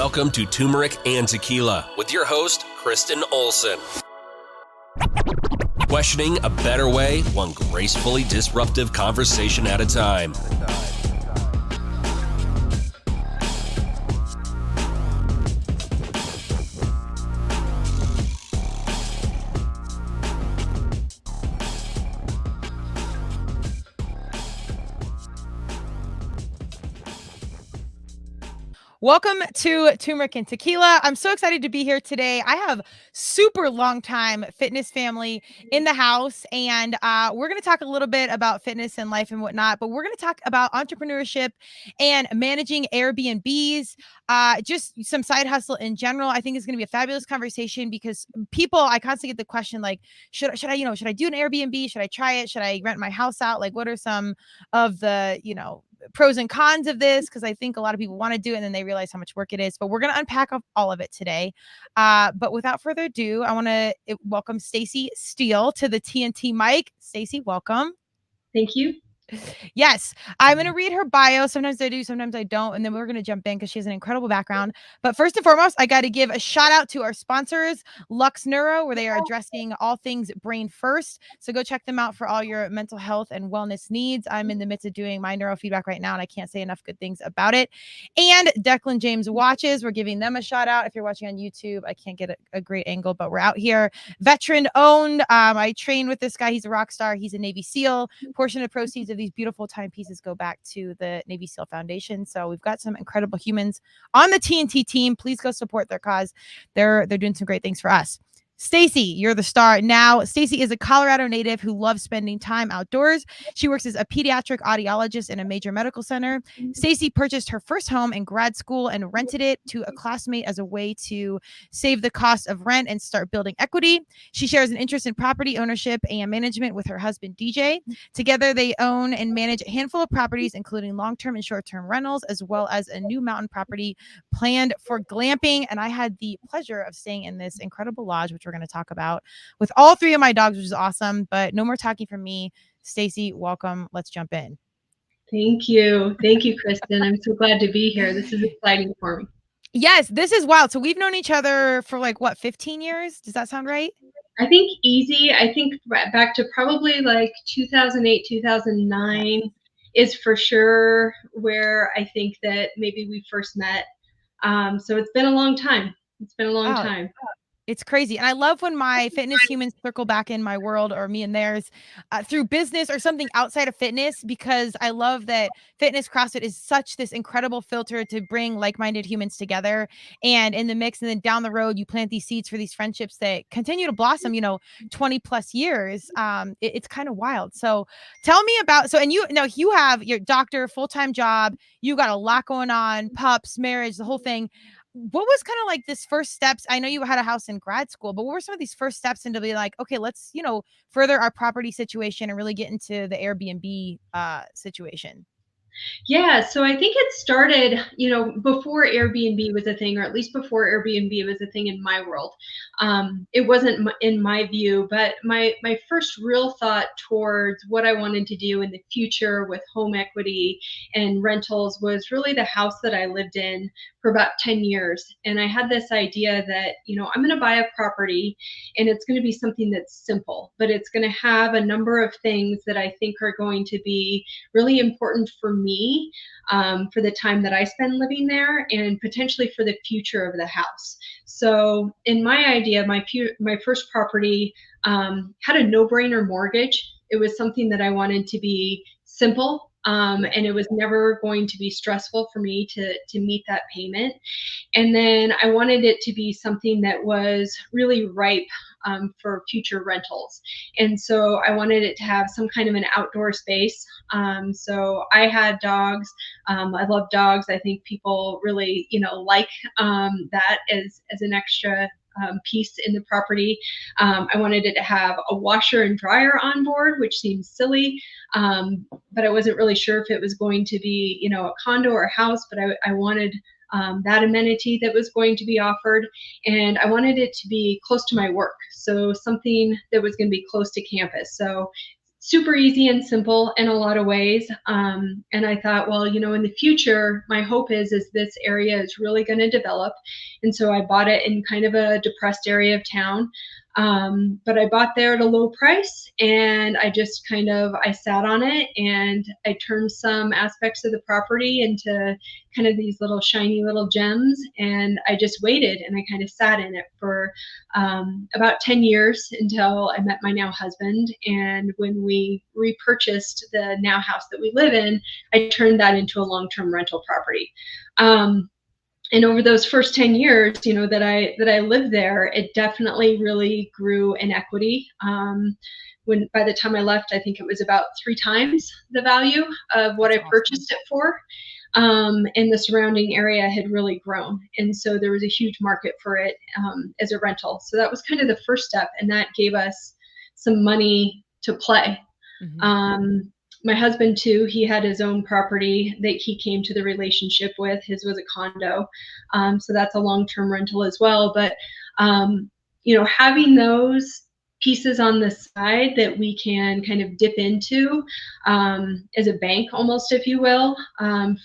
Welcome to Turmeric and Tequila with your host, Kristen Olson. Questioning a better way, one gracefully disruptive conversation at a time. Welcome to Turmeric and Tequila. I'm so excited to be here today. I have super long time fitness family in the house, and we're going to talk a little bit about fitness and life and whatnot, but we're going to talk about entrepreneurship and managing Airbnbs, just some side hustle in general. I think it's going to be a fabulous conversation because I constantly get the question like, should I do an Airbnb? Should I try it? Should I rent my house out? Like, what are some of the, pros and cons of this? Because I think a lot of people want to do it and then they realize how much work it is, but we're going to unpack all of it today. But without further ado, I want to welcome Stacy Claycomb to the TNT mic. Stacy, welcome. Thank you. Yes, I'm going to read her bio. Sometimes I do, sometimes I don't. And then we're going to jump in because she has an incredible background. But first and foremost, I got to give a shout out to our sponsors, Lux Neuro, where they are addressing all things brain first. So go check them out for all your mental health and wellness needs. I'm in the midst of doing my neurofeedback right now, and I can't say enough good things about it. And Declan James Watches, we're giving them a shout out. If you're watching on YouTube, I can't get a great angle, but we're out here. Veteran owned. I train with this guy. He's a rock star. He's a Navy SEAL. Portion of proceeds of these beautiful timepieces go back to the Navy SEAL Foundation. So we've got some incredible humans on the TNT team. Please go support their cause. They're doing some great things for us. Stacy, you're the star now. Stacy is a Colorado native who loves spending time outdoors. She works as a pediatric audiologist in a major medical center. Stacy purchased her first home in grad school and rented it to a classmate as a way to save the cost of rent and start building equity. She shares an interest in property ownership and management with her husband, DJ. Together, they own and manage a handful of properties, including long-term and short-term rentals, as well as a new mountain property planned for glamping. And I had the pleasure of staying in this incredible lodge, which we're going to talk about with all three of my dogs, which is awesome. But no more talking from me. Stacy, welcome. Let's jump in. Thank you, Kristen. I'm so glad to be here. This is exciting for me. Yes, this is wild. So we've known each other for 15 years? Does that sound right? I think back to probably 2008, 2009 is for sure where I think that maybe we first met. So it's been a long time. It's crazy. And I love when my fitness humans circle back in my world, or me and theirs, through business or something outside of fitness, because I love that fitness CrossFit is such this incredible filter to bring like-minded humans together and in the mix. And then down the road, you plant these seeds for these friendships that continue to blossom, 20 plus years. It's kind of wild. So tell me about, you have your doctor, full-time job, you got a lot going on, pups, marriage, the whole thing. What was kind of this first steps? I know you had a house in grad school, but what were some of these first steps into be like, okay, let's, further our property situation and really get into the Airbnb situation? Yeah, so I think it started, before Airbnb was a thing, or at least before Airbnb was a thing in my world. It wasn't in my view, but my first real thought towards what I wanted to do in the future with home equity and rentals was really the house that I lived in for about 10 years. And I had this idea that, I'm going to buy a property and it's going to be something that's simple, but it's going to have a number of things that I think are going to be really important for me, for the time that I spend living there and potentially for the future of the house. So in my idea, my first property had a no-brainer mortgage. It was something that I wanted to be simple. And it was never going to be stressful for me to meet that payment. And then I wanted it to be something that was really ripe for future rentals. And so I wanted it to have some kind of an outdoor space. So I had dogs. I love dogs. I think people really, like that as an extra piece in the property. I wanted it to have a washer and dryer on board, which seems silly, but I wasn't really sure if it was going to be, a condo or a house, but I wanted that amenity that was going to be offered, and I wanted it to be close to my work, so something that was going to be close to campus. So super easy and simple in a lot of ways. And I thought, well, in the future, my hope is this area is really going to develop. And so I bought it in kind of a depressed area of town. But I bought there at a low price, and I just I sat on it, and I turned some aspects of the property into kind of these little shiny little gems. And I just waited, and I kind of sat in it for about 10 years until I met my now husband. And when we repurchased the now house that we live in, I turned that into a long-term rental property. And over those first 10 years, that I lived there, it definitely really grew in equity. When by the time I left, I think it was about 3 times the value of what I purchased it for. And the surrounding area had really grown. And so there was a huge market for it as a rental. So that was kind of the first step. And that gave us some money to play. Mm-hmm. My husband too, he had his own property that he came to the relationship with. His was a condo. So that's a long-term rental as well. But, having those pieces on the side that we can kind of dip into as a bank almost, if you will,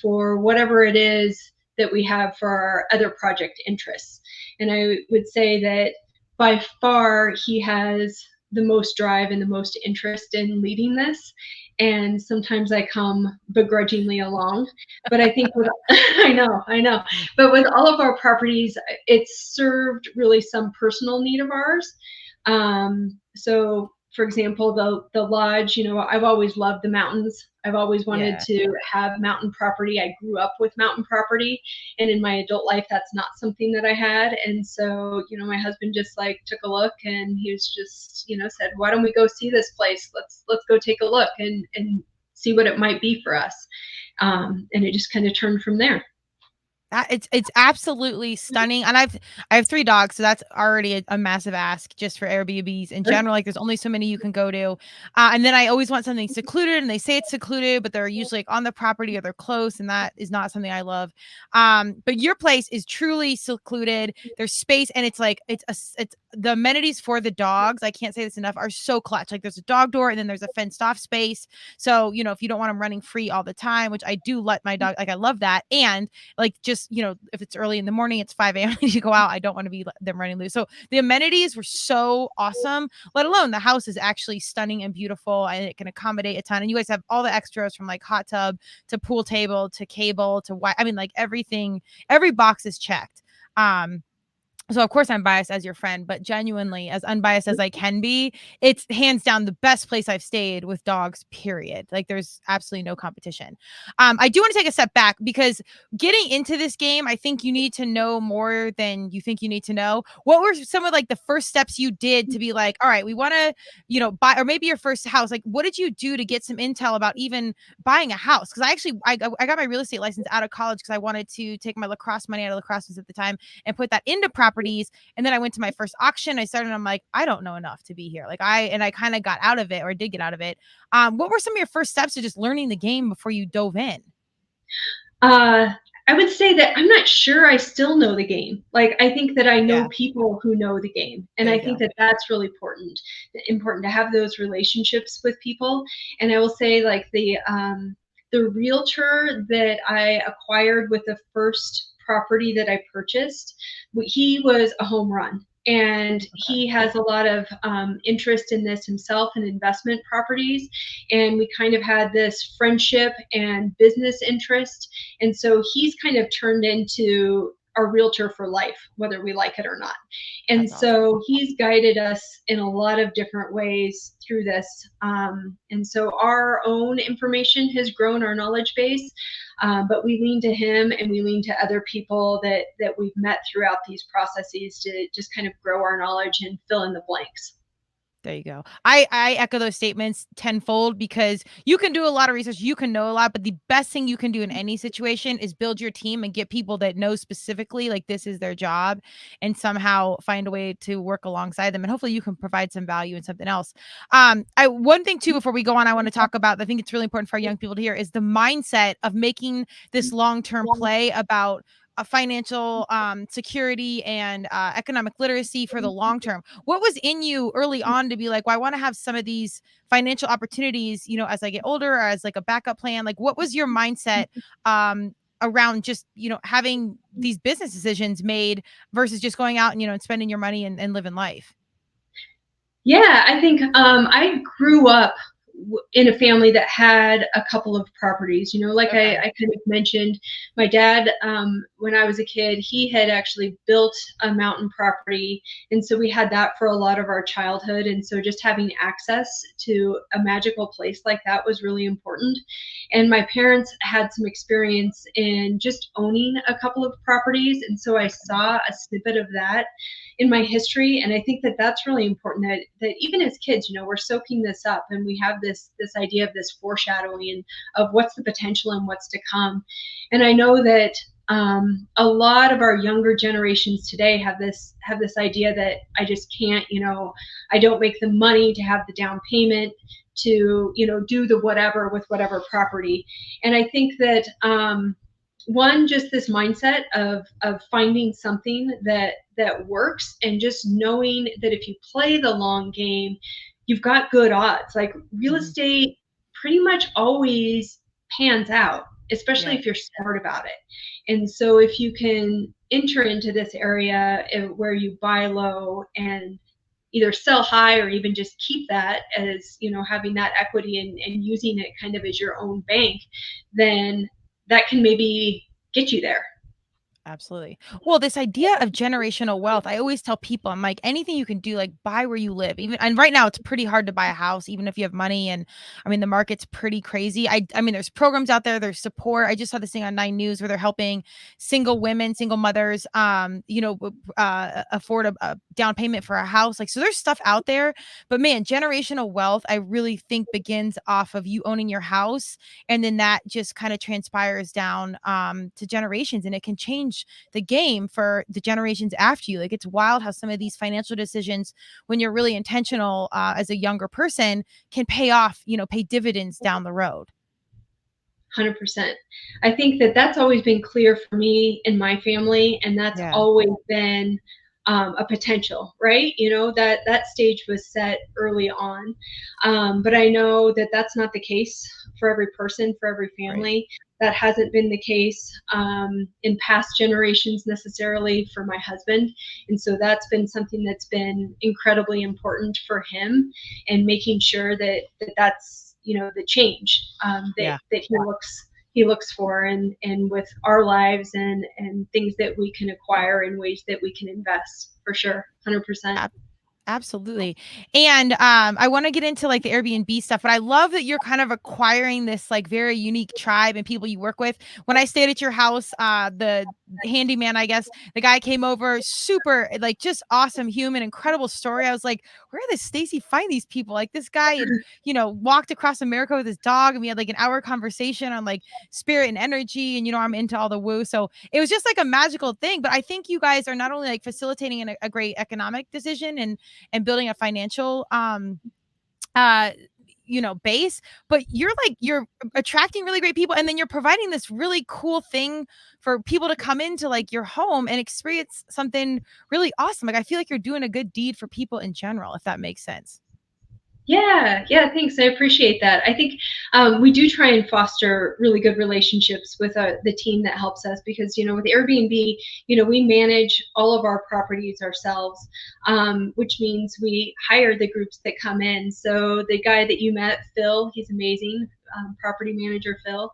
for whatever it is that we have for our other project interests. And I would say that by far he has the most drive and the most interest in leading this. And sometimes I come begrudgingly along, but I think I know, but with all of our properties, it's served really some personal need of ours. So for example, the lodge, I've always loved the mountains. I've always wanted to have mountain property. I grew up with mountain property, and in my adult life, that's not something that I had. And so, my husband just took a look, and he was just, said, why don't we go see this place? Let's go take a look and see what it might be for us. And it just kind of turned from there. It's absolutely stunning. And I have 3 dogs, so that's already a massive ask just for Airbnbs in general. Like there's only so many you can go to. And then I always want something secluded, and they say it's secluded, but they're usually on the property or they're close, and that is not something I love. But your place is truly secluded. There's space, and it's the amenities for the dogs, I can't say this enough, are so clutch. Like there's a dog door, and then there's a fenced off space. So, if you don't want them running free all the time, which I do let my dog, I love that. And just, if it's early in the morning, it's 5 a.m. to go out, I don't want to be them running loose. So the amenities were so awesome, let alone the house is actually stunning and beautiful, and it can accommodate a ton. And you guys have all the extras from hot tub to pool table to cable to everything, every box is checked. So of course I'm biased as your friend, but genuinely as unbiased as I can be, it's hands down the best place I've stayed with dogs, period. There's absolutely no competition. I do want to take a step back because getting into this game, I think you need to know more than you think you need to know. What were some of the first steps you did to be all right, we want to, buy, or maybe your first house, what did you do to get some intel about even buying a house? Because I got my real estate license out of college because I wanted to take my lacrosse money out of lacrosse at the time and put that into property. And then I went to my first auction. I started, and I'm like, I don't know enough to be here. I kind of got out of it, or did get out of it. What were some of your first steps to just learning the game before you dove in? I would say that I'm not sure I still know the game. I think that I know people who know the game. And I think that that's really important to have those relationships with people. And I will say the realtor that I acquired with the first property that I purchased, he was a home run. And he has a lot of interest in this himself and investment properties. And we kind of had this friendship and business interest. And so he's kind of turned into our realtor for life, whether we like it or not. And so he's guided us in a lot of different ways through this. And so our own information has grown, our knowledge base. But we lean to him, and we lean to other people that we've met throughout these processes to just kind of grow our knowledge and fill in the blanks. There you go. I echo those statements tenfold, because you can do a lot of research, you can know a lot, but the best thing you can do in any situation is build your team and get people that know specifically this is their job, and somehow find a way to work alongside them. And hopefully you can provide some value in something else. One thing too, before we go on, I want to talk about, I think it's really important for our young people to hear, is the mindset of making this long-term play about financial security and economic literacy for the long term. What was in you early on to be like, well, I want to have some of these financial opportunities, you know, as I get older, or as like a backup plan? Like, what was your mindset around just, you know, having these business decisions made versus just going out and, you know, and spending your money and living life? Yeah, I think I grew up in a family that had a couple of properties. You know, like Okay. I kind of mentioned, my dad, when I was a kid, he had actually built a mountain property. And so we had that for a lot of our childhood. And so just having access to a magical place like that was really important. And my parents had some experience in just owning a couple of properties. And so I saw a snippet of that in my history. And I think that that's really important, that even as kids, you know, we're soaking this up, and we have this idea of this foreshadowing of what's the potential and what's to come. And I know that a lot of our younger generations today have this idea that I just can't, you know, I don't make the money to have the down payment to, you know, do the whatever with whatever property. And I think that one, just this mindset of finding something that works, and just knowing that if you play the long game, you've got good odds. Like real estate pretty much always pans out, especially if you're smart about it. And so if you can enter into this area where you buy low and either sell high, or even just keep that as, you know, having that equity and using it kind of as your own bank, then that can maybe get you there. Absolutely. Well, this idea of generational wealth, I always tell people, I'm like, anything you can do, like buy where you live. Even, and right now it's pretty hard to buy a house, even if you have money. And I mean, the market's pretty crazy. I mean, there's programs out there, there's support. I just saw this thing on 9 News where they're helping single women, single mothers, you know, afford a down payment for a house. Like, so there's stuff out there. But man, generational wealth, I really think begins off of you owning your house. And then that just kind of transpires down to generations, and it can change the game for the generations after you. Like, it's wild how some of these financial decisions, when you're really intentional as a younger person, can pay off, you know, pay dividends down the road. 100%. I think that that's always been clear for me in my family, and that's always been a potential, right? You know, that stage was set early on. But I know that that's not the case for every person, for every family. That hasn't been the case in past generations necessarily for my husband. And so that's been something that's been incredibly important for him, and making sure that that's, you know, the change that he looks for, and with our lives, and things that we can acquire in ways that we can invest, for sure. 100%. Absolutely. And I want to get into like the Airbnb stuff, but I love that you're kind of acquiring this like very unique tribe and people you work with. When I stayed at your house, the handyman, I guess, the guy came over, super, like, just awesome human, incredible story. I was like, where does Stacy find these people? Like, this guy had, you know, walked across America with his dog, and we had like an hour conversation on like spirit and energy. And, you know, I'm into all the woo. So it was just like a magical thing. But I think you guys are not only like facilitating a great economic decision and building a financial you know, base, but you're attracting really great people, and then you're providing this really cool thing for people to come into like your home and experience something really awesome. Like, I feel like you're doing a good deed for people in general, if that makes sense. Yeah, thanks. I appreciate that. I think we do try and foster really good relationships with the team that helps us, because, you know, with Airbnb, you know, we manage all of our properties ourselves, which means we hire the groups that come in. So the guy that you met, Phil, he's amazing, property manager Phil.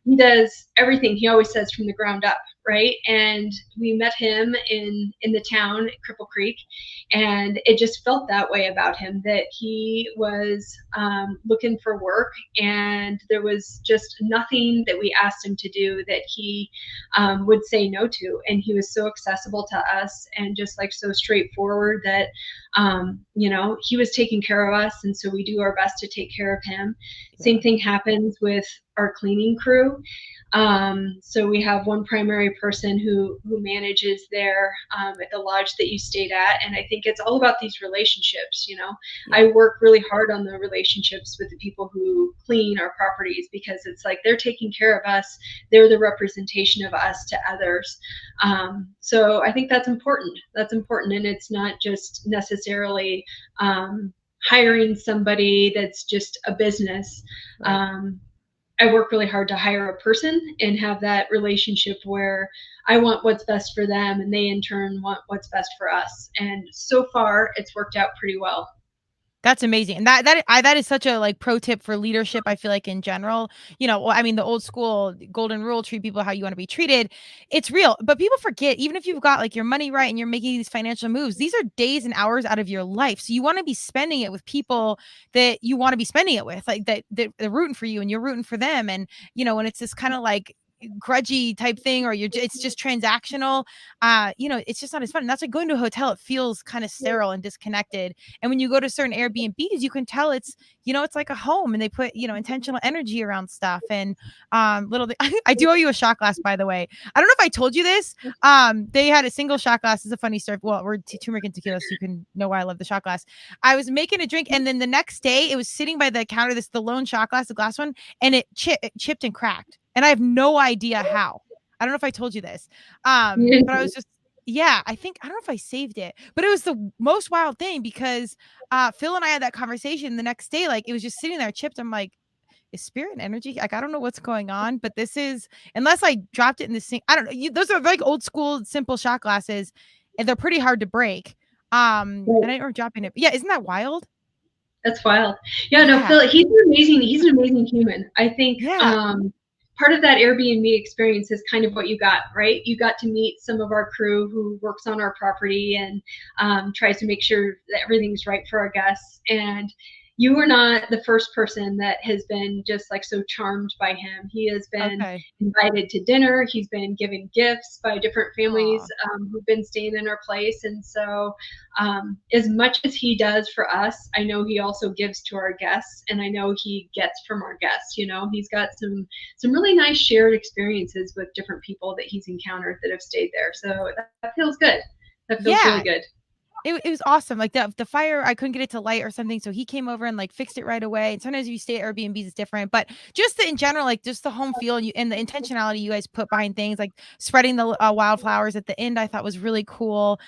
He does everything, he always says, from the ground up, right? And we met him in the town at Cripple Creek, and it just felt that way about him, that he was looking for work, and there was just nothing that we asked him to do that he would say no to. And he was so accessible to us, and just like so straightforward, that He was taking care of us, and so we do our best to take care of him. Yeah. Same thing happens with our cleaning crew. So we have one primary person who manages there at the lodge that you stayed at, and I think it's all about these relationships. Yeah. I work really hard on the relationships with the people who clean our properties, because it's like they're taking care of us, they're the representation of us to others. So I think that's important, and it's not just necessarily hiring somebody that's just a business. Right. I work really hard to hire a person and have that relationship where I want what's best for them, and they in turn want what's best for us. And so far, it's worked out pretty well. That's amazing. And that is such a like pro tip for leadership. I feel like in general, the old school golden rule, treat people how you want to be treated. It's real, but people forget, even if you've got like your money right and you're making these financial moves, these are days and hours out of your life. So you want to be spending it with people that you want to be spending it with, like that they're rooting for you and you're rooting for them. And, when it's this kind of like grudgy type thing, or it's just transactional, it's just not as fun. And that's like going to a hotel. It feels kind of sterile and disconnected. And when you go to certain Airbnbs, you can tell it's like a home, and they put, intentional energy around stuff. And I do owe you a shot glass, by the way. I don't know if I told you this. They had a single shot glass. It's a funny story. Well, we're turmeric and tequila, so you can know why I love the shot glass. I was making a drink, and then the next day it was sitting by the counter, the lone shot glass, the glass one, and it chipped and cracked. And I have no idea how. I don't know if I told you this. But I was just, I don't know if I saved it, but it was the most wild thing, because Phil and I had that conversation the next day. Like, it was just sitting there chipped. I'm like, is spirit and energy? Like, I don't know what's going on, but this is, unless I dropped it in the sink. I don't know. Those are like old school, simple shot glasses, and they're pretty hard to break. And I didn't remember dropping it. But yeah, isn't that wild? That's wild. Yeah, no, Phil, he's an amazing human. I think part of that Airbnb experience is kind of what you got, right? You got to meet some of our crew who works on our property and tries to make sure that everything's right for our guests. And you were not the first person that has been just like so charmed by him. He has been invited to dinner. He's been given gifts by different families who've been staying in our place. And so as much as he does for us, I know he also gives to our guests, and I know he gets from our guests. He's got some really nice shared experiences with different people that he's encountered that have stayed there. So that feels good. That feels really good. It was awesome. Like the fire, I couldn't get it to light or something, so he came over and like fixed it right away. And sometimes if you stay at Airbnbs, it's different, but just in general, like just the home feel and the intentionality you guys put behind things, like spreading the wildflowers at the end, I thought was really cool.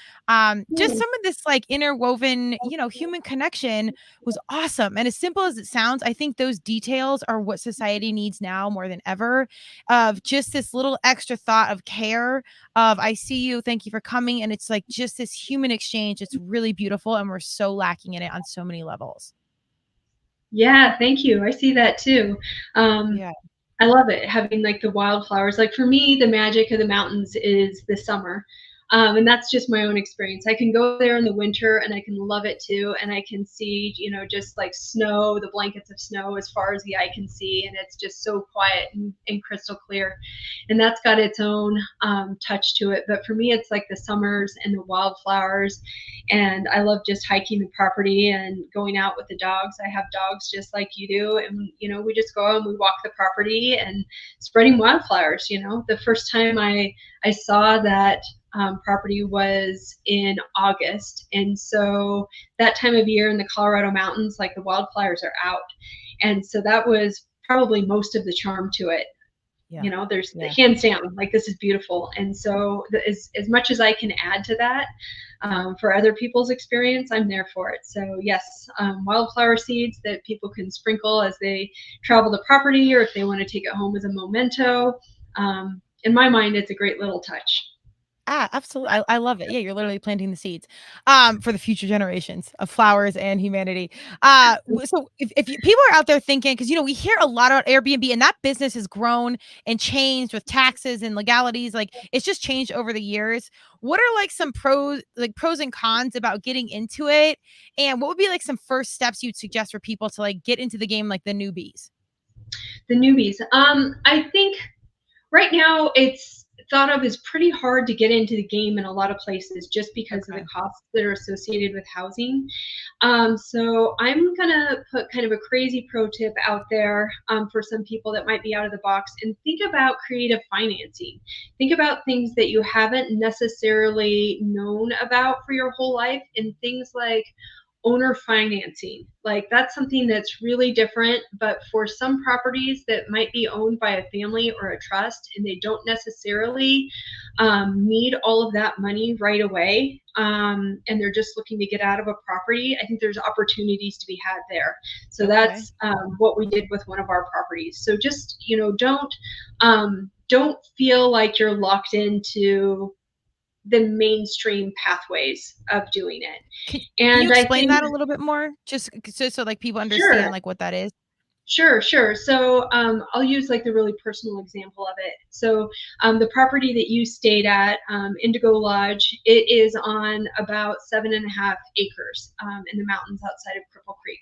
Just some of this like interwoven, human connection was awesome. And as simple as it sounds, I think those details are what society needs now more than ever. Of just this little extra thought of care, of I see you, thank you for coming, and it's like just this human exchange. It's really beautiful, and we're so lacking in it on so many levels. Yeah, thank you. I see that too. I love it, having like the wildflowers. Like for me, the magic of the mountains is the summer. And that's just my own experience. I can go there in the winter and I can love it too. And I can see, just like snow, the blankets of snow as far as the eye can see. And it's just so quiet and crystal clear. And that's got its own touch to it. But for me, it's like the summers and the wildflowers. And I love just hiking the property and going out with the dogs. I have dogs just like you do. And, we just go and we walk the property and spreading wildflowers. The first time I saw that property was in August. And so that time of year in the Colorado mountains, like the wildflowers are out. And so that was probably most of the charm to it. There's the hands down, like this is beautiful. And so as much as I can add to that for other people's experience, I'm there for it. So yes, wildflower seeds that people can sprinkle as they travel the property, or if they want to take it home as a memento. In my mind, it's a great little touch. Absolutely. I love it. Yeah, you're literally planting the seeds for the future generations of flowers and humanity. So if people are out there thinking, because we hear a lot about Airbnb, and that business has grown and changed with taxes and legalities, like it's just changed over the years. What are like some pros and cons about getting into it, and what would be like some first steps you'd suggest for people to like get into the game, like the newbies? I think right now thought of as pretty hard to get into the game in a lot of places just because of Okay. the costs that are associated with housing. So I'm gonna put kind of a crazy pro tip out there for some people that might be out of the box, and think about creative financing. Think about things that you haven't necessarily known about for your whole life, and things like owner financing. Like, that's something that's really different, but for some properties that might be owned by a family or a trust, and they don't necessarily need all of that money right away, and they're just looking to get out of a property, I think there's opportunities to be had there. So Okay. that's what we did with one of our properties. So just, don't feel like you're locked into the mainstream pathways of doing it. Can you And I explain think, that a little bit more? Just so like people sure, understand like what that is. Sure. So I'll use like the really personal example of it. So the property that you stayed at, Indigo Lodge, it is on about 7.5 acres in the mountains outside of Cripple Creek.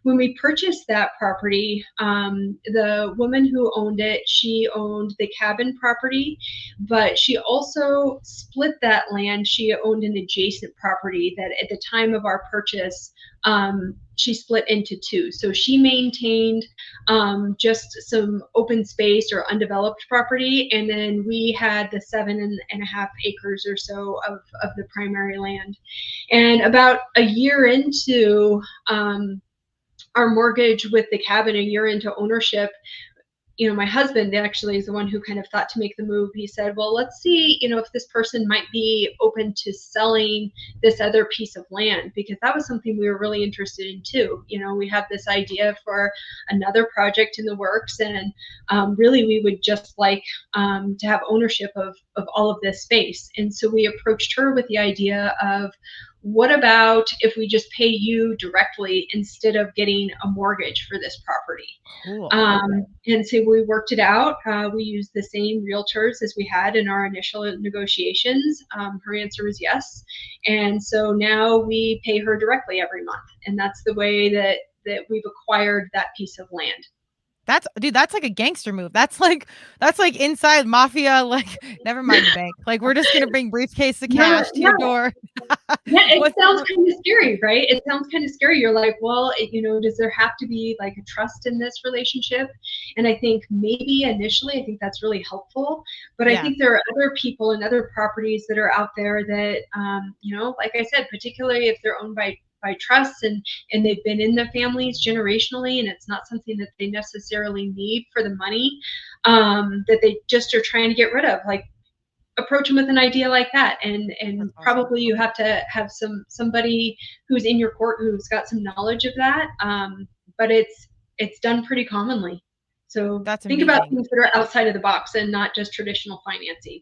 When we purchased that property, the woman who owned it, she owned the cabin property, but she also split that land. She owned an adjacent property that at the time of our purchase, she split into two. So she maintained just some open space or undeveloped property, and then we had the 7.5 acres or so of the primary land. And about a year into our mortgage with the cabin, a year into ownership, my husband actually is the one who kind of thought to make the move. He said, well, let's see, if this person might be open to selling this other piece of land, because that was something we were really interested in too. We have this idea for another project in the works, and really we would just like to have ownership of all of this space. And so we approached her with the idea of, what about if we just pay you directly instead of getting a mortgage for this property? Cool. And so we worked it out. We used the same realtors as we had in our initial negotiations. Her answer was yes. And so now we pay her directly every month. And that's the way that we've acquired that piece of land. That's like a gangster move. That's like inside mafia. Like, never mind the bank. Like, we're just gonna bring briefcase of cash to your door. Yeah, it sounds kind of scary, right? It sounds kind of scary. You're like, well, does there have to be like a trust in this relationship? And I think maybe initially, I think that's really helpful. But I think there are other people and other properties that are out there that, like I said, particularly if they're owned by trusts and they've been in the families generationally, and it's not something that they necessarily need for the money, that they just are trying to get rid of. Like, approach them with an idea like that, and Awesome. probably you have to have somebody who's in your court who's got some knowledge of that, but it's done pretty commonly. So That's think about amazing. things that are outside of the box and not just traditional financing.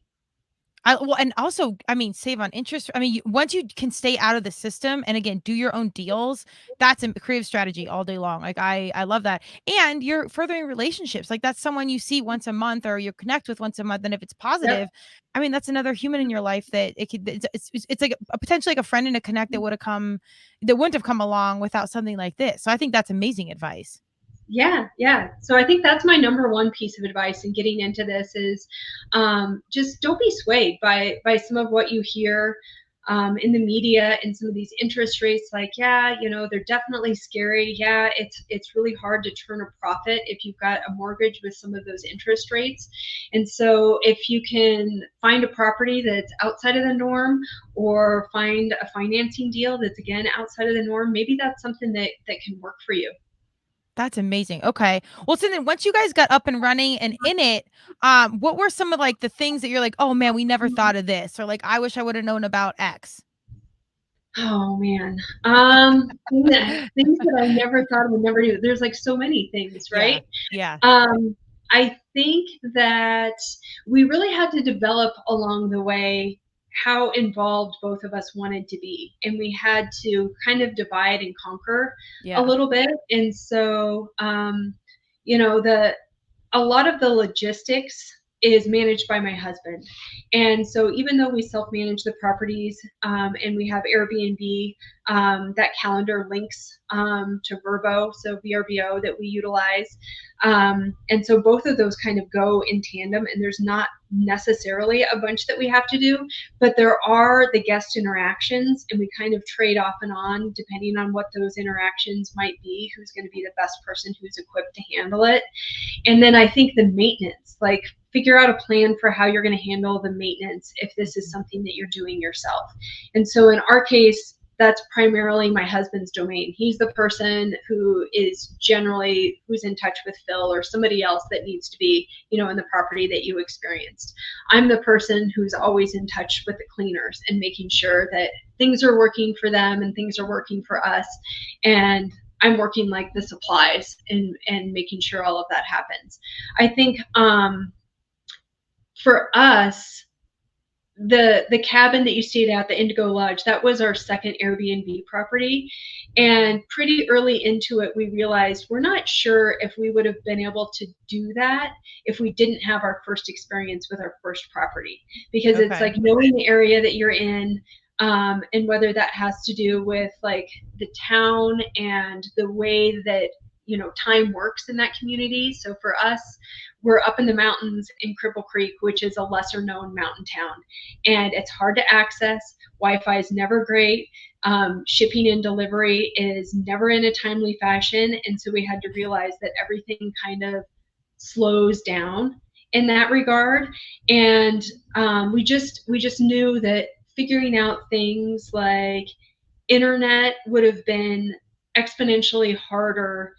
And also, save on interest. Once you can stay out of the system and again do your own deals, that's a creative strategy all day long. Like, I love that. And you're furthering relationships. Like, that's someone you see once a month or you connect with once a month. And if it's positive, Yep. that's another human in your life that it's like a potentially like a friend and a connect that wouldn't have come along without something like this. So I think that's amazing advice. Yeah. So I think that's my number one piece of advice in getting into this is just don't be swayed by some of what you hear in the media and some of these interest rates. Like, they're definitely scary. Yeah, it's really hard to turn a profit if you've got a mortgage with some of those interest rates. And so if you can find a property that's outside of the norm, or find a financing deal that's again outside of the norm, maybe that's something that can work for you. That's amazing. Okay. Well, so then once you guys got up and running and in it, what were some of like the things that you're like, oh man, we never thought of this, or like, I wish I would have known about X? Oh man. Things that I never thought I would never do. There's like so many things, right? Yeah. I think that we really had to develop along the way how involved both of us wanted to be. And we had to kind of divide and conquer a little bit. And so, a lot of the logistics is managed by my husband. And so even though we self-manage the properties, and we have Airbnb, that calendar links to Verbo, so VRBO that we utilize. And so both of those kind of go in tandem, and there's not necessarily a bunch that we have to do, but there are the guest interactions, and we kind of trade off and on depending on what those interactions might be, who's going to be the best person who's equipped to handle it. And then I think the maintenance, like figure out a plan for how you're going to handle the maintenance if this is something that you're doing yourself. And so in our case, that's primarily my husband's domain. He's the person who is generally who's in touch with Phil or somebody else that needs to be, you know, in the property that you experienced. I'm the person who's always in touch with the cleaners and making sure that things are working for them and things are working for us. And I'm working like the supplies and making sure all of that happens. I think for us, the cabin that you stayed at, the Indigo Lodge, that was our second Airbnb property. And pretty early into it, we realized we're not sure if we would have been able to do that if we didn't have our first experience with our first property. Because it's like knowing the area that you're in, and whether that has to do with like the town and the way that, you know, time works in that community. So for us, we're up in the mountains in Cripple Creek, which is a lesser known mountain town, and it's hard to access. Wi-Fi is never great. Shipping and delivery is never in a timely fashion. And so we had to realize that everything kind of slows down in that regard. And we just knew that figuring out things like internet would have been exponentially harder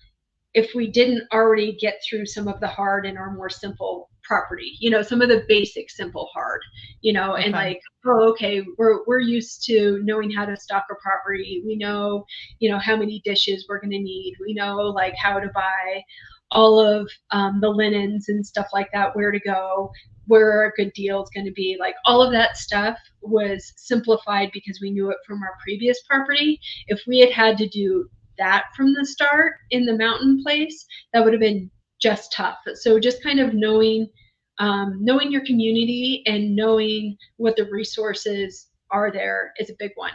if we didn't already get through some of the hard in our more simple property, you know, some of the basic simple hard, you know, and like, oh, okay, we're used to knowing how to stock a property. We know, you know, how many dishes we're going to need. We know like how to buy all of the linens and stuff like that, where to go, where a good deal is going to be. Like all of that stuff was simplified because we knew it from our previous property. If we had to do that from the start in the mountain place, that would have been just tough. So just kind of knowing your community and knowing what the resources are there is a big one.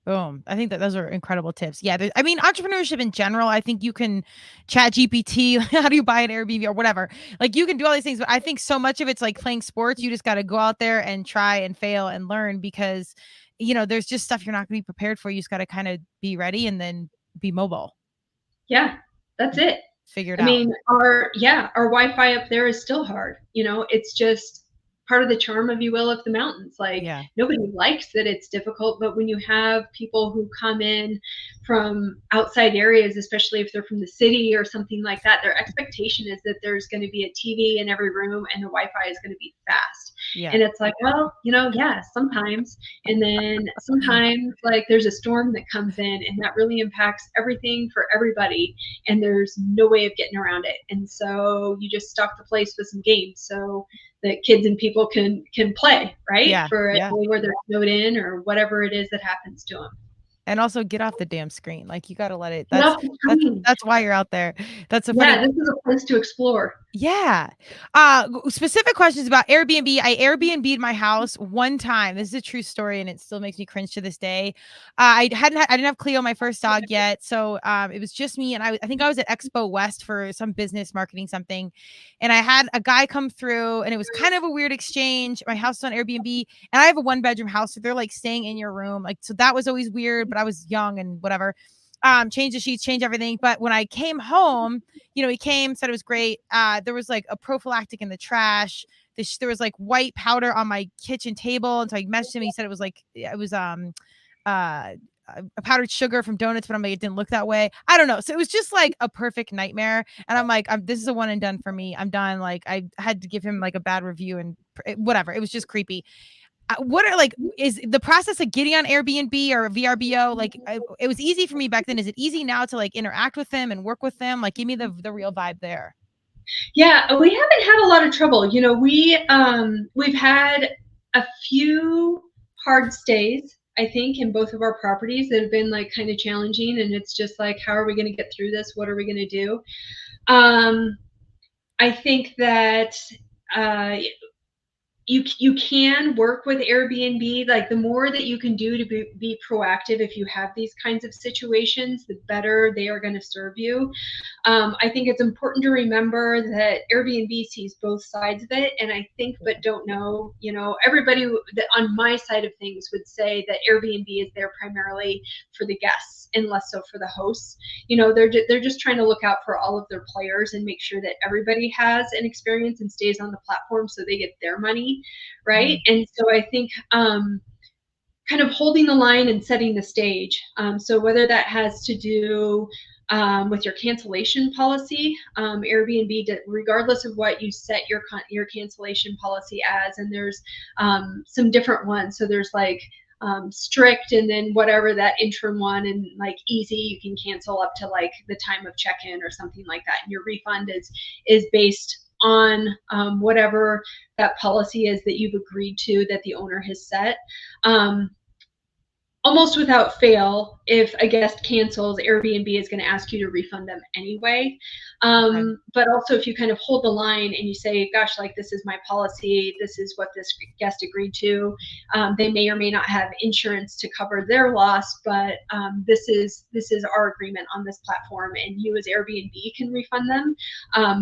Boom. I think that those are incredible tips. Yeah. I mean, entrepreneurship in general, I think you can chat GPT, how do you buy an Airbnb or whatever? Like you can do all these things, but I think so much of it's like playing sports. You just got to go out there and try and fail and learn because, you know, there's just stuff you're not going to be prepared for. You just got to kind of be ready and then be mobile. Yeah, that's it. Figure it out. I mean, our Wi-Fi up there is still hard. You know, it's just part of the charm, if you will, of the mountains. Like nobody likes that it's difficult, but when you have people who come in from outside areas, especially if they're from the city or something like that, their expectation is that there's going to be a TV in every room and the Wi-Fi is going to be fast. Yeah. And it's like, well, you know, yeah, sometimes. And then sometimes like there's a storm that comes in and that really impacts everything for everybody. And there's no way of getting around it. And so you just stock the place with some games so that kids and people can play, right? For a day where they're snowed in or whatever it is that happens to them. And also get off the damn screen. Like you got to let it. That's why you're out there. That's a funny. Yeah, this is a place to explore. Yeah. Specific questions about Airbnb. I Airbnb'd my house one time. This is a true story, and it still makes me cringe to this day. I didn't have Cleo, my first dog, yet, so it was just me, and I think I was at Expo West for some business marketing something, and I had a guy come through, and it was kind of a weird exchange. My house is on Airbnb, and I have a 1-bedroom house, so they're like staying in your room, like so that was always weird. But I was young and whatever. Change the sheets, change everything. But when I came home, you know, he came, said it was great. There was like a prophylactic in the trash. There was like white powder on my kitchen table. And so I messaged him. He said it was powdered sugar from donuts, but I'm like, it didn't look that way. I don't know. So it was just like a perfect nightmare. And I'm like, this is a one and done for me. I'm done. Like I had to give him like a bad review and whatever. It was just creepy. What are like is the process of getting on Airbnb or VRBO? Like it was easy for me back then. Is it easy now to like interact with them and work with them? Like give me the real vibe there. Yeah, we haven't had a lot of trouble. You know, we've had a few hard stays, I think, in both of our properties that have been like kind of challenging, and it's just like, how are we going to get through this? What are we going to do? I think that you can work with Airbnb. Like the more that you can do to be proactive, if you have these kinds of situations, the better they are going to serve you. I think it's important to remember that Airbnb sees both sides of it, and I think, but don't know, everybody that on my side of things would say that Airbnb is there primarily for the guests and less so for the hosts. They're just trying to look out for all of their players and make sure that everybody has an experience and stays on the platform so they get their money, right? Mm-hmm. And so I think kind of holding the line and setting the stage. So whether that has to do with your cancellation policy, Airbnb, regardless of what you set your cancellation policy as, and there's some different ones. So there's like strict, and then whatever that interim one, and like easy, you can cancel up to like the time of check-in or something like that, and your refund is based on whatever that policy is that you've agreed to, that the owner has set. Almost without fail, if a guest cancels, Airbnb is going to ask you to refund them anyway. But also if you kind of hold the line and you say, gosh, like this is my policy, this is what this guest agreed to. They may or may not have insurance to cover their loss, but this is our agreement on this platform, and you as Airbnb can refund them.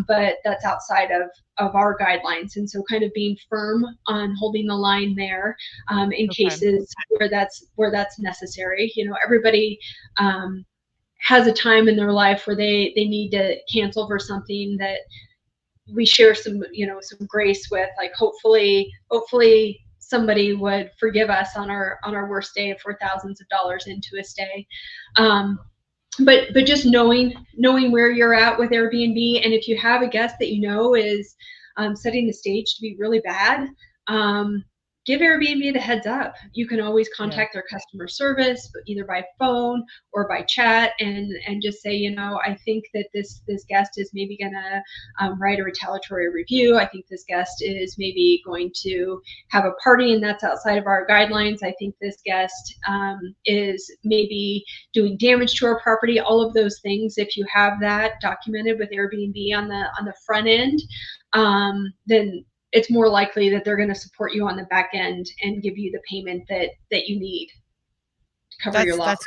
But that's outside of our guidelines. And so kind of being firm on holding the line there in cases where that's necessary. Everybody has a time in their life where they need to cancel for something that we share some grace with. Like hopefully somebody would forgive us on our worst day if we're thousands of dollars into a stay. But just knowing where you're at with Airbnb, and if you have a guest that is setting the stage to be really bad, give Airbnb the heads up. You can always contact their customer service, either by phone or by chat, and just say, I think that this guest is maybe gonna write a retaliatory review. I think this guest is maybe going to have a party, and that's outside of our guidelines. I think this guest is maybe doing damage to our property. All of those things, if you have that documented with Airbnb on the front end, then it's more likely that they're going to support you on the back end and give you the payment that you need to cover your losses.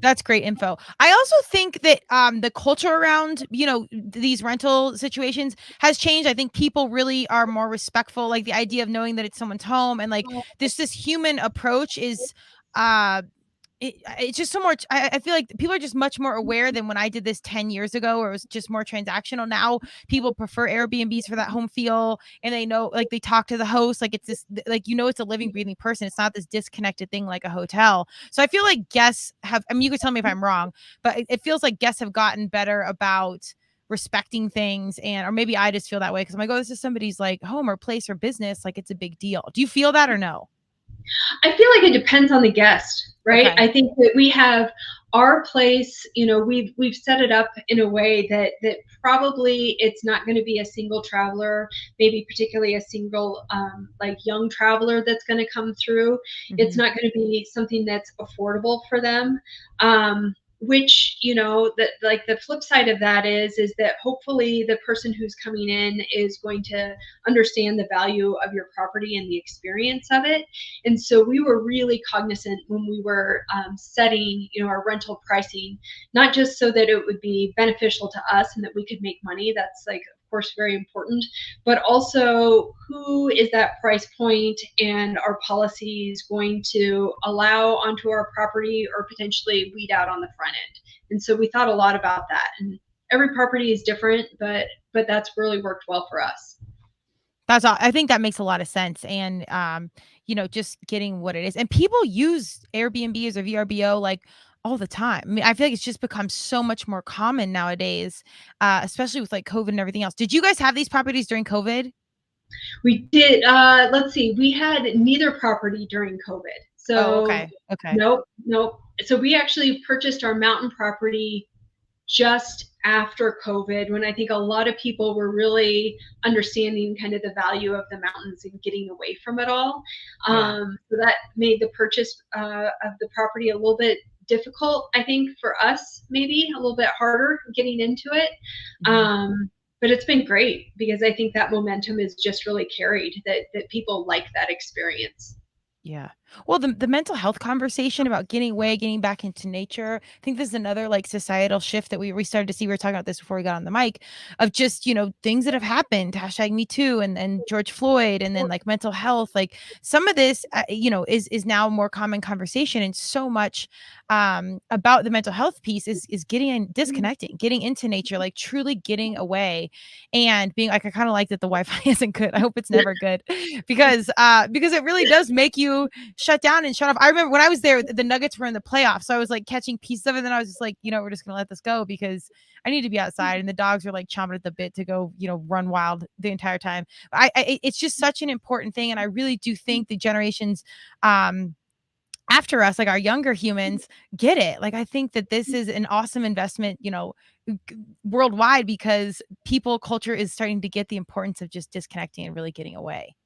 That's great info. I also think that the culture around, these rental situations has changed. I think people really are more respectful, like the idea of knowing that it's someone's home, and like this human approach is it's just so much. I feel like people are just much more aware than when I did this 10 years ago, where it was just more transactional. Now people prefer Airbnbs for that home feel, and they know, like, they talk to the host, like it's this, like, it's a living, breathing person. It's not this disconnected thing like a hotel. So I feel like guests have, you could tell me if I'm wrong, but it feels like guests have gotten better about respecting things, or maybe I just feel that way because I'm like, oh, this is somebody's like home or place or business, like it's a big deal. Do you feel that or no? I feel like it depends on the guest, right? Okay. I think that we have our place, we've set it up in a way that probably it's not going to be a single traveler, maybe particularly a single like young traveler that's going to come through. Mm-hmm. It's not going to be something that's affordable for them. Which, that, like, the flip side of that is that hopefully the person who's coming in is going to understand the value of your property and the experience of it. And so we were really cognizant when we were setting, our rental pricing, not just so that it would be beneficial to us and that we could make money. That's, like, of course, very important, but also who is that price point and our policies going to allow onto our property or potentially weed out on the front end. And so we thought a lot about that, and every property is different, but that's really worked well for us. That's all. I think that makes a lot of sense. And, just getting what it is, and people use Airbnb as a VRBO, like, all the time. I mean, I feel like it's just become so much more common nowadays, especially with like COVID and everything else. Did you guys have these properties during COVID? We did. Let's see. We had neither property during COVID. So okay. Nope. So we actually purchased our mountain property just after COVID, when I think a lot of people were really understanding kind of the value of the mountains and getting away from it all. So that made the purchase of the property a little bit difficult, I think, for us, maybe a little bit harder getting into it. but it's been great because I think that momentum is just really carried, that people like that experience. Yeah. Well, the mental health conversation about getting away, getting back into nature. I think this is another like societal shift that we started to see. We were talking about this before we got on the mic of just, things that have happened, hashtag me too, and George Floyd, and then like mental health. Like some of this, is now a more common conversation. And so much about the mental health piece is disconnecting, getting into nature, like truly getting away and being like, I kind of like that the Wi-Fi isn't good. I hope it's never good because it really does make you shut down and shut off. I remember when I was there, the Nuggets were in the playoffs, so I was like catching pieces of it. And then I was just like, we're just gonna let this go because I need to be outside, and the dogs are like chomping at the bit to go, run wild the entire time. It's just such an important thing, and I really do think the generations after us, like our younger humans, get it. Like I think that this is an awesome investment, worldwide, because culture is starting to get the importance of just disconnecting and really getting away.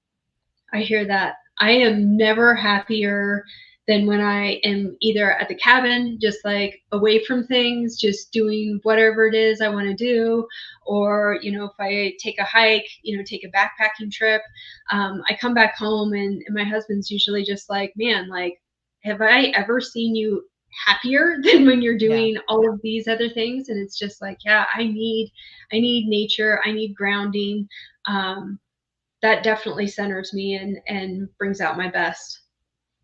I hear that. I am never happier than when I am either at the cabin, just like away from things, just doing whatever it is I want to do. Or, if I take a hike, take a backpacking trip, I come back home and my husband's usually just like, man, like, have I ever seen you happier than when you're doing all of these other things? And it's just like, yeah, I need nature. I need grounding. That definitely centers me and brings out my best.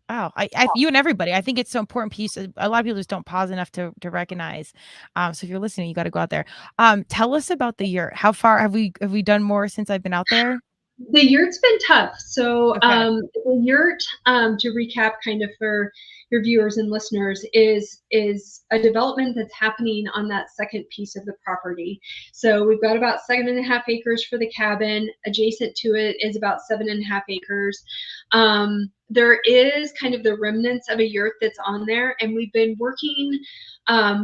Oh, you and everybody. I think it's so important piece. A lot of people just don't pause enough to recognize. So if you're listening, you got to go out there. Tell us about the yurt. How far have we done more since I've been out there? The yurt's been tough. So Okay. the yurt, to recap kind of for your viewers and listeners, is a development that's happening on that second piece of the property. So we've got about 7.5 acres for the cabin. Adjacent to it is about 7.5 acres. There is kind of the remnants of a yurt that's on there, and we've been working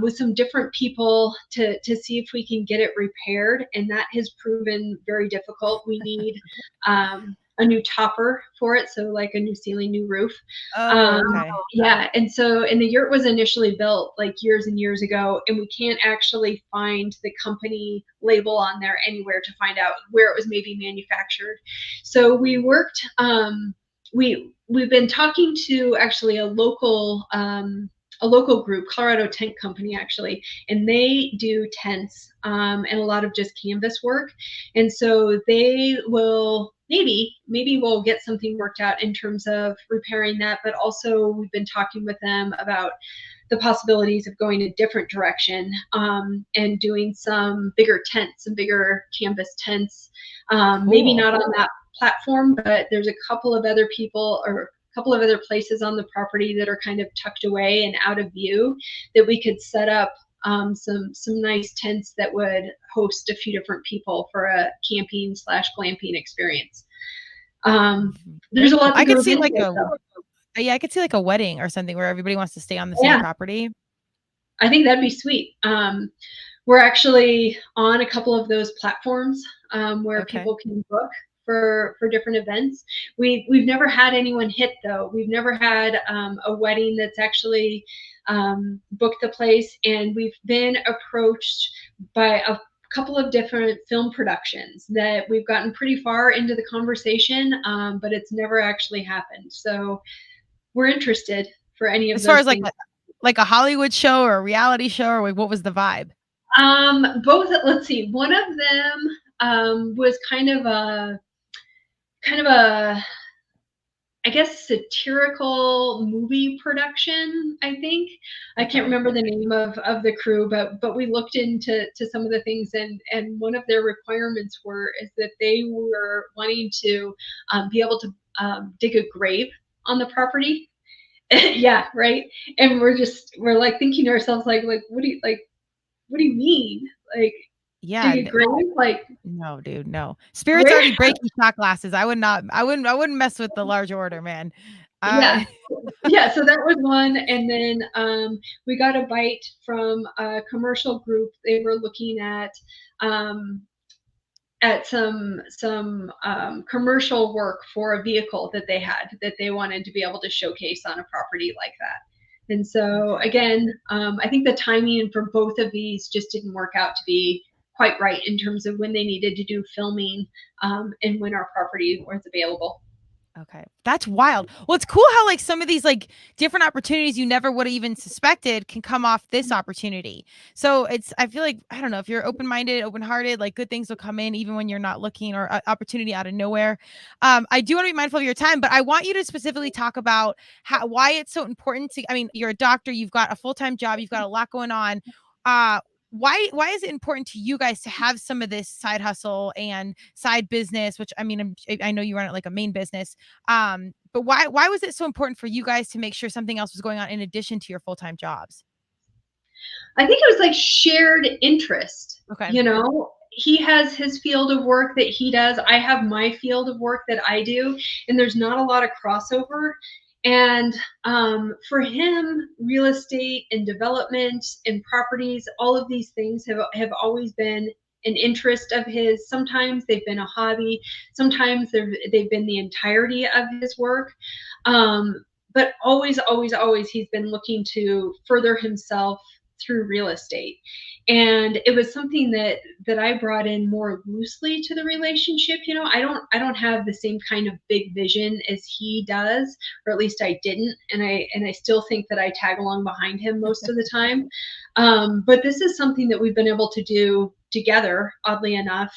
with some different people to see if we can get it repaired, and that has proven very difficult. We need a new topper for it, so like a new ceiling, new roof. Oh, okay. Yeah, and the yurt was initially built like years and years ago, and we can't actually find the company label on there anywhere to find out where it was maybe manufactured. So we worked. We've been talking to actually a local group, Colorado Tent Company, actually, and they do tents and a lot of just canvas work. And so they will maybe we'll get something worked out in terms of repairing that. But also we've been talking with them about the possibilities of going a different direction and doing some bigger tents, some bigger canvas tents. Cool. Maybe not on that platform, but there's a couple of other people or a couple of other places on the property that are kind of tucked away and out of view that we could set up some nice tents that would host a few different people for a camping / glamping experience. There's a lot to I could see into like it, I could see like a wedding or something where everybody wants to stay on the same property. I think that'd be sweet. We're actually on a couple of those platforms where people can book for different events. We've never had anyone hit though. We've never had a wedding that's actually booked the place, and we've been approached by a couple of different film productions that we've gotten pretty far into the conversation, but it's never actually happened. So we're interested for any of As those far as things. like a Hollywood show or a reality show, or what was the vibe? Both. Let's see. One of them was kind of a I guess satirical movie production. I think I can't remember the name of the crew, but we looked into some of the things, and one of their requirements is that they were wanting to be able to dig a grave on the property. Yeah, right. And we're like thinking to ourselves like what do you mean? Like, Yeah. dig a grave? Like, no, dude, no. Spirit's already breaking shot glasses. I wouldn't mess with the large order, man. Yeah. Yeah, so that was one. And then we got a bite from a commercial group. They were looking at some commercial work for a vehicle that they had that they wanted to be able to showcase on a property like that. And so again, I think the timing for both of these just didn't work out to be quite right in terms of when they needed to do filming, and when our property was available. Okay. That's wild. Well, it's cool how like some of these like different opportunities you never would have even suspected can come off this opportunity. So I feel like, I don't know, if you're open-minded, open-hearted, like good things will come in even when you're not looking, or opportunity out of nowhere. I do want to be mindful of your time, but I want you to specifically talk about why it's so important I mean, you're a doctor, you've got a full-time job, you've got a lot going on. Why is it important to you guys to have some of this side hustle and side business, which I mean, I know you run it like a main business, but why was it so important for you guys to make sure something else was going on in addition to your full-time jobs? I think it was like shared interest. Okay. He has his field of work that he does. I have my field of work that I do, and there's not a lot of crossover. And for him, real estate and development and properties, all of these things have always been an interest of his. Sometimes they've been a hobby. Sometimes they've been the entirety of his work. But always, always, always, he's been looking to further himself through real estate. And it was something that I brought in more loosely to the relationship. I don't have the same kind of big vision as he does, or at least I didn't. And I still think that I tag along behind him most of the time. But this is something that we've been able to do together, oddly enough.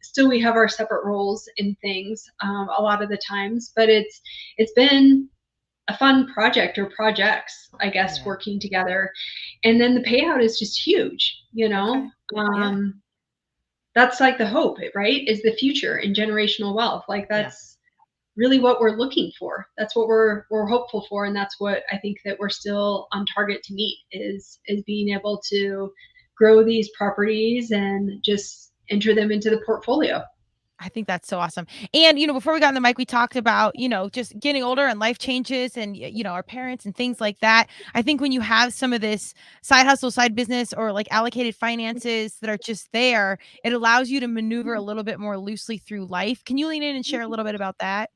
Still, we have our separate roles in things a lot of the times, but it's been a fun project, or projects, I guess, Yeah. working together. And then the payout is just huge, Okay. Yeah. That's like the hope, right? Is the future in generational wealth. Like that's really what we're looking for. That's what we're hopeful for. And that's what I think that we're still on target to meet, is being able to grow these properties and just enter them into the portfolio. I think that's so awesome. And, before we got on the mic, we talked about, just getting older and life changes and, our parents and things like that. I think when you have some of this side hustle, side business, or like allocated finances that are just there, it allows you to maneuver a little bit more loosely through life. Can you lean in and share a little bit about that?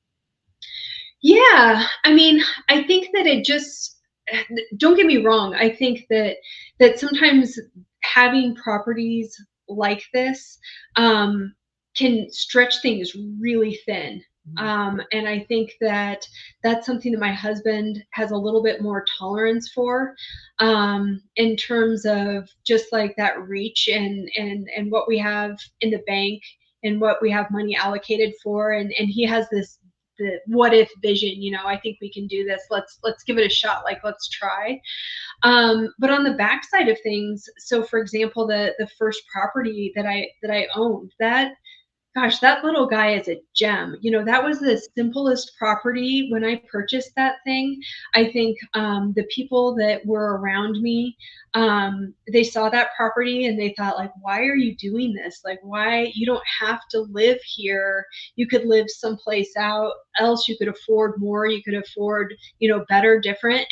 Yeah. I mean, I think that don't get me wrong. I think that sometimes having properties like this, can stretch things really thin. And I think that that's something that my husband has a little bit more tolerance for, in terms of just like that reach and what we have in the bank and what we have money allocated for. And he has the what if vision. I think we can do this. Let's give it a shot. Like, let's try. But on the backside of things, so for example, the first property that I owned, gosh, that little guy is a gem. That was the simplest property when I purchased that thing. I think the people that were around me, they saw that property and they thought, like, why are you doing this? Like, why? You don't have to live here. You could live someplace else. You could afford more. You could afford, better, different.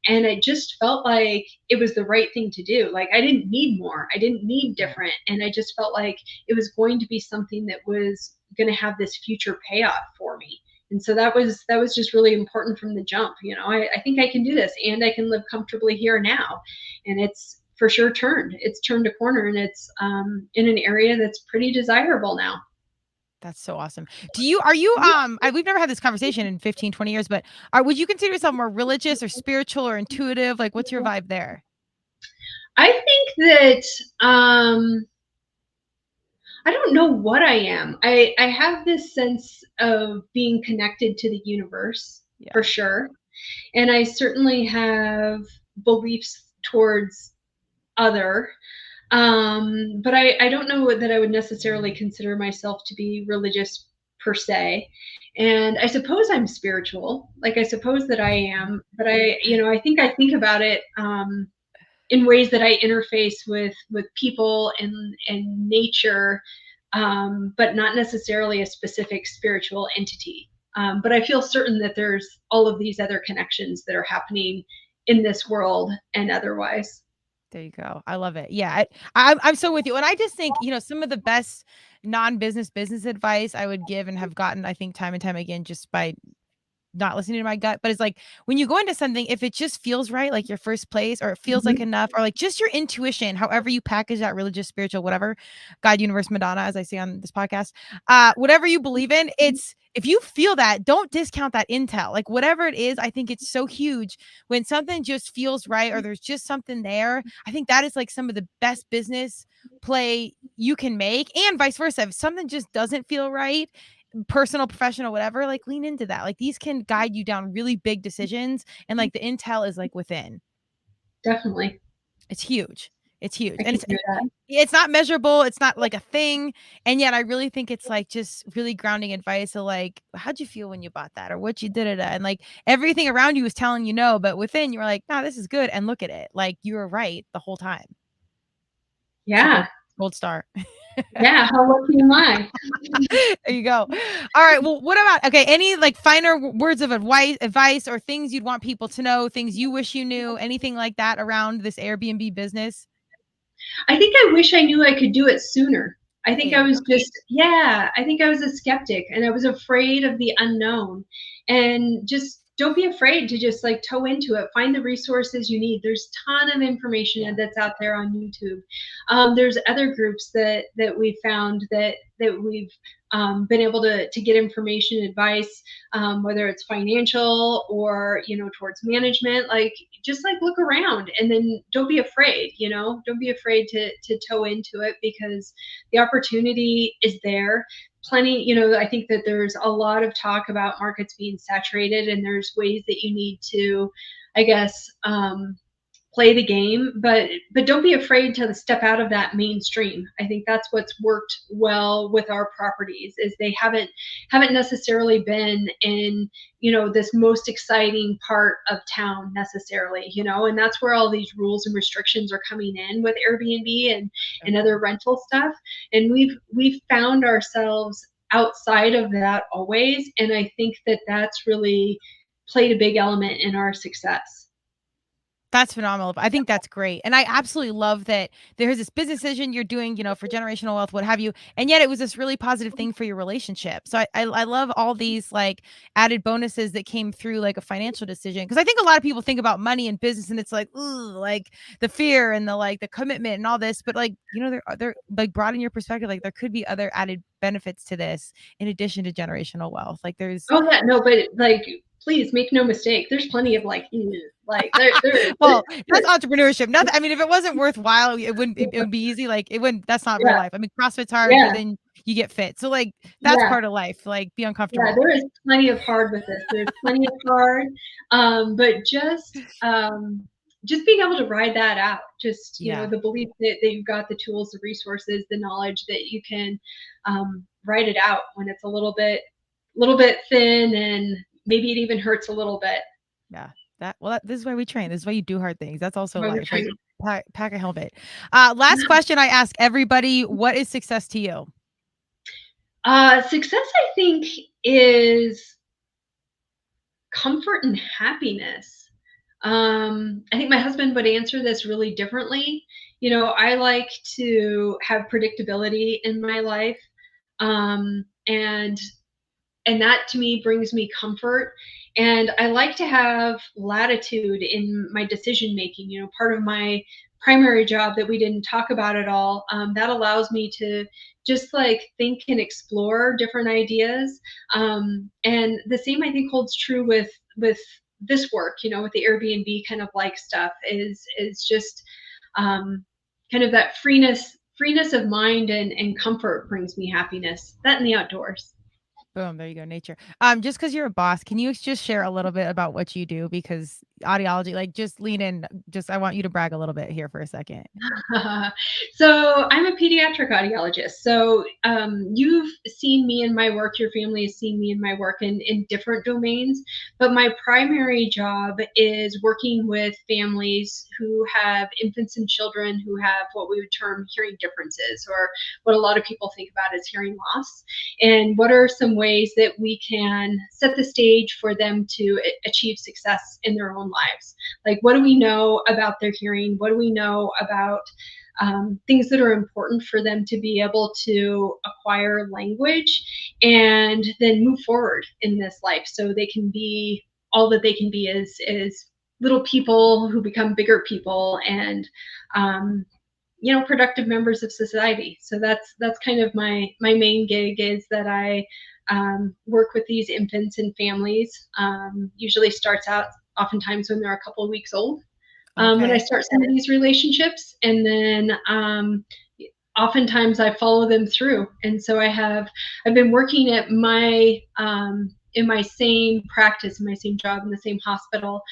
And it just felt like it was the right thing to do. Like, I didn't need more. I didn't need different. And I just felt like it was going to be something that was going to have this future payoff for me. And so that was just really important from the jump. I think I can do this, and I can live comfortably here now. And it's for sure it's turned a corner, and it's in an area that's pretty desirable now. That's so awesome. We've never had this conversation in 15, 20 years, but would you consider yourself more religious or spiritual or intuitive? Like, what's your vibe there? I think that, I don't know what I am. I have this sense of being connected to the universe, for sure. And I certainly have beliefs towards other. But I don't know that I would necessarily consider myself to be religious per se. And I suppose I'm spiritual. Like, I suppose that I am, but I think about it, in ways that I interface with people and nature, but not necessarily a specific spiritual entity. But I feel certain that there's all of these other connections that are happening in this world and otherwise. There you go. I love it. Yeah, I'm so with you. And I just think, some of the best non-business business advice I would give and have gotten, I think, time and time again, just by not listening to my gut, but it's like when you go into something, if it just feels right, like your first place, or it feels like enough, or like just your intuition, however you package that, religious, spiritual, whatever, God, universe, Madonna, as I say on this podcast, whatever you believe in, it's, if you feel that, don't discount that intel. Like whatever it is, I think it's so huge when something just feels right, or there's just something there. I think that is like some of the best business play you can make, and vice versa. If something just doesn't feel right, personal, professional, whatever, like lean into that. Like these can guide you down really big decisions, and like the intel is like within. Definitely. It's huge. It's huge. I And can hear that. it's not measurable. It's not like a thing. And yet I really think it's like just really grounding advice of like, how'd you feel when you bought that, or what you did it at? And like everything around you is telling you no, but within you're like, no, this is good. And look at it. Like you were right the whole time. Yeah. Gold star. Yeah. How lucky am I? There you go. All right. Well, what about, okay, any like finer words of advice or things you'd want people to know, things you wish you knew, anything like that around this Airbnb business? I think I wish I knew I could do it sooner. I think I Hey, was I think I was a skeptic and I was afraid of the unknown. And just don't be afraid to just like toe into it. Find the resources you need. There's a ton of information that's out there on YouTube. There's other groups that we found that we've been able to get information, advice, whether it's financial or, towards management. Like, just like look around, and then don't be afraid, don't be afraid to toe into it, because the opportunity is there. Plenty, I think that there's a lot of talk about markets being saturated, and there's ways that you need to, I guess, play the game, but don't be afraid to step out of that mainstream. I think that's what's worked well with our properties, is they haven't necessarily been in, this most exciting part of town necessarily, and that's where all these rules and restrictions are coming in with Airbnb and other rental stuff. And we've found ourselves outside of that always, and I think that that's really played a big element in our success. that's phenomenal. I think that's great. And I absolutely love that there's this business decision you're doing, for generational wealth, what have you. And yet it was this really positive thing for your relationship. So I love all these like added bonuses that came through like a financial decision. Cause I think a lot of people think about money and business and it's like, ooh, like the fear and the like the commitment and all this. But like, they're like broaden your perspective. Like there could be other added benefits to this in addition to generational wealth. Like there's but like, please make no mistake. There's plenty of like there. Well, that's entrepreneurship. Nothing. I mean, if it wasn't worthwhile, it wouldn't. It would be easy. Like it wouldn't. That's not real life. I mean, CrossFit's hard, but then you get fit. So like that's part of life. Like be uncomfortable. Yeah, there is plenty of hard with this. There's plenty of hard, but just being able to ride that out. Just the belief that you've got the tools, the resources, the knowledge that you can ride it out when it's a little bit thin, and maybe it even hurts a little bit. Yeah. This is why we train. This is why you do hard things. That's also life. Like, pack a helmet. Last question I ask everybody: what is success to you? Success, I think, is comfort and happiness. I think my husband would answer this really differently. I like to have predictability in my life, and that to me brings me comfort. And I like to have latitude in my decision making. Part of my primary job that we didn't talk about at all, that allows me to just like think and explore different ideas. And the same I think holds true with this work, with the Airbnb kind of like stuff, is just kind of that freeness of mind and comfort brings me happiness. That and the outdoors. Boom, there you go, nature. Just because you're a boss, can you just share a little bit about what you do? Because audiology, like just lean in. I want you to brag a little bit here for a second. So I'm a pediatric audiologist. So you've seen me in my work. Your family has seen me in my work in different domains. But my primary job is working with families who have infants and children who have what we would term hearing differences, or what a lot of people think about as hearing loss. And what are some ways that we can set the stage for them to achieve success in their own lives? Like, what do we know about their hearing? What do we know about things that are important for them to be able to acquire language and then move forward in this life, so they can be all that they can be is little people who become bigger people, and productive members of society. So that's kind of my main gig, is that I work with these infants and families. Usually starts out oftentimes when they're a couple of weeks old, when I start some of these relationships, and then oftentimes I follow them through. And so I've been working at my in my same practice, in my same job, in the same hospital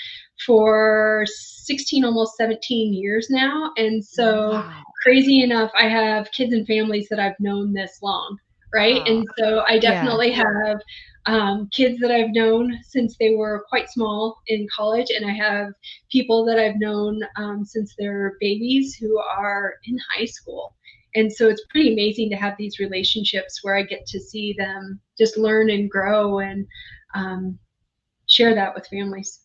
for 16, almost 17 years now. And so crazy enough, I have kids and families that I've known this long, right? And so I definitely have kids that I've known since they were quite small in college, and I have people that I've known since they're babies who are in high school. And so it's pretty amazing to have these relationships where I get to see them just learn and grow, and share that with families.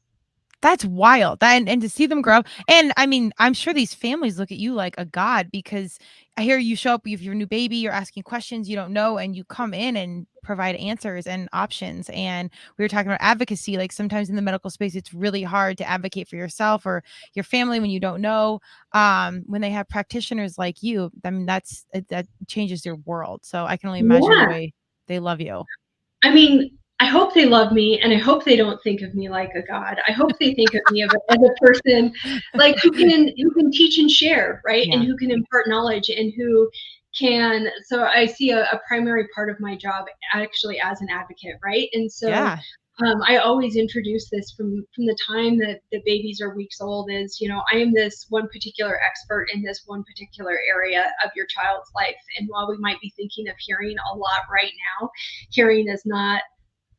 That's wild. And to see them grow. And I mean, I'm sure these families look at you like a god, because I hear you show up with your new baby, you're asking questions you don't know, and you come in and provide answers and options. And we were talking about advocacy. Like sometimes in the medical space, it's really hard to advocate for yourself or your family when you don't know. When they have practitioners like you, I mean, that changes your world. So I can only imagine the way they love you. I mean, I hope they love me, and I hope they don't think of me like a god. I hope they think of me as a person like who can teach and share, right? And who can impart knowledge, and who can. So I see a primary part of my job actually as an advocate, right? And so I always introduce this from the time that the babies are weeks old, is, I am this one particular expert in this one particular area of your child's life. And while we might be thinking of hearing a lot right now, hearing is not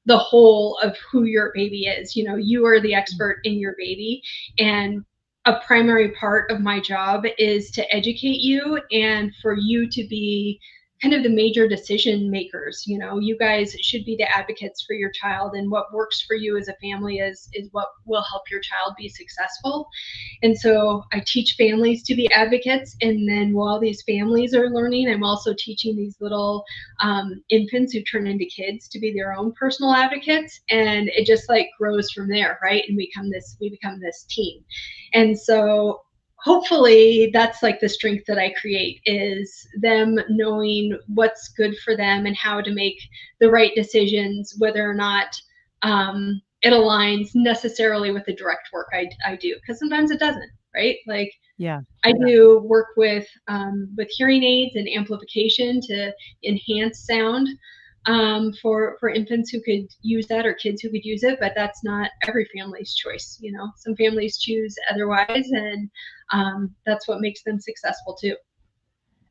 the whole of who your baby is. You are the expert in your baby, and a primary part of my job is to educate you and for you to be kind of the major decision makers. You guys should be the advocates for your child, and what works for you as a family is what will help your child be successful. And so I teach families to be advocates, and then while these families are learning, I'm also teaching these little infants who turn into kids to be their own personal advocates, and it just like grows from there, right? And we become this team. And so hopefully that's like the strength that I create, is them knowing what's good for them and how to make the right decisions, whether or not it aligns necessarily with the direct work I do, because sometimes it doesn't, right? Like I do work with hearing aids and amplification to enhance sound for infants who could use that, or kids who could use it, but that's not every family's choice. Some families choose otherwise, and that's what makes them successful too.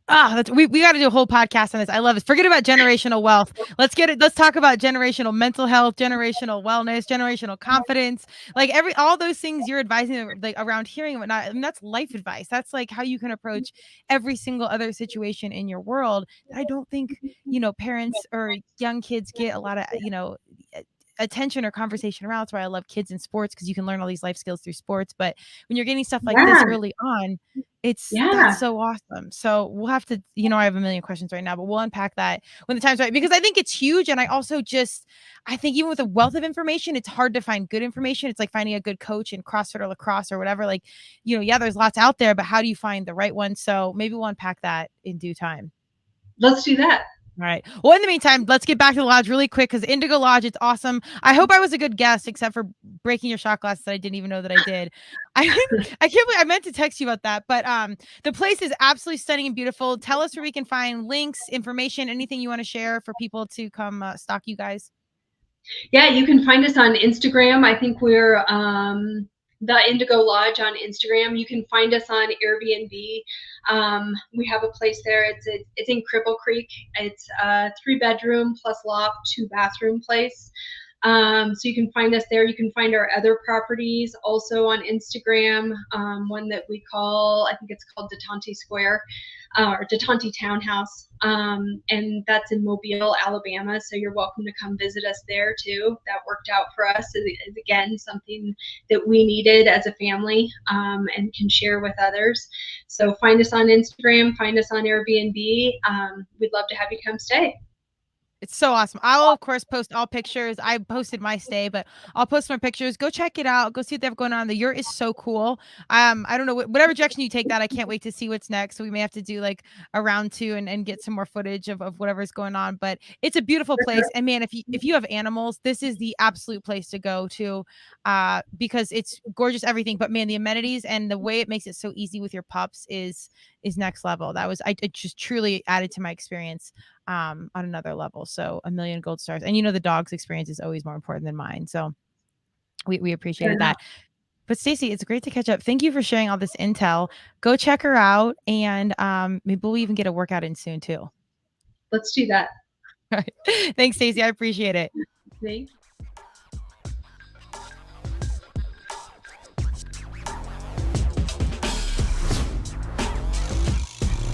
We got to do a whole podcast on this. I love it. Forget about generational wealth. Let's talk about generational mental health, generational wellness, generational confidence, like all those things you're advising, like around hearing and whatnot. I mean, that's life advice. That's like how you can approach every single other situation in your world that I don't think, parents or young kids get a lot of, attention or conversation around. That's why I love kids in sports, because you can learn all these life skills through sports. But when you're getting stuff like this early on, that's so awesome. So we'll have to, I have a million questions right now, but we'll unpack that when the time's right, because I think it's huge. And I also I think even with a wealth of information, it's hard to find good information. It's like finding a good coach in CrossFit or lacrosse or whatever. Like, there's lots out there, but how do you find the right one? So maybe we'll unpack that in due time. Let's do that. All right. Well, in the meantime, let's get back to the lodge really quick, because Indigo Lodge, it's awesome. I hope I was a good guest, except for breaking your shot glass that I didn't even know that I did. I can't believe I meant to text you about that, but the place is absolutely stunning and beautiful. Tell us where we can find links, information, anything you want to share for people to come stalk you guys. Yeah, you can find us on Instagram. I think we're the Indigo Lodge on Instagram. You can find us on Airbnb. We have a place there. It's in Cripple Creek. It's a 3-bedroom plus loft, 2-bathroom place. So you can find us there. You can find our other properties also on Instagram. One that we call, I think it's called Detente Square, or Detente Townhouse. And that's in Mobile, Alabama. So you're welcome to come visit us there too. That worked out for us. Is again, something that we needed as a family, and can share with others. So find us on Instagram, find us on Airbnb. We'd love to have you come stay. It's so awesome. I'll, of course, post all pictures. I posted my stay, but I'll post my pictures. Go check it out. Go see what they have going on. The yurt is so cool. I don't know, whatever direction you take that, I can't wait to see what's next. So we may have to do like a round 2 and get some more footage of whatever's going on. But it's a beautiful place. And man, if you have animals, this is the absolute place to go to, because it's gorgeous, everything. But man, the amenities and the way it makes it so easy with your pups is next level. It just truly added to my experience on another level. So 1,000,000 gold stars. And the dog's experience is always more important than mine. So we appreciated that. But Stacy, it's great to catch up. Thank you for sharing all this intel. Go check her out, and maybe we'll even get a workout in soon too. Let's do that. All right. Thanks, Stacy. I appreciate it. Thanks.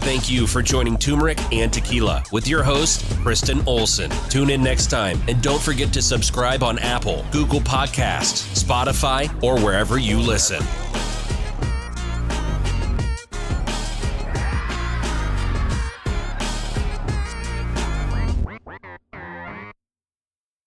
Thank you for joining Turmeric and Tequila with your host, Kristen Olson. Tune in next time, and don't forget to subscribe on Apple, Google Podcasts, Spotify, or wherever you listen.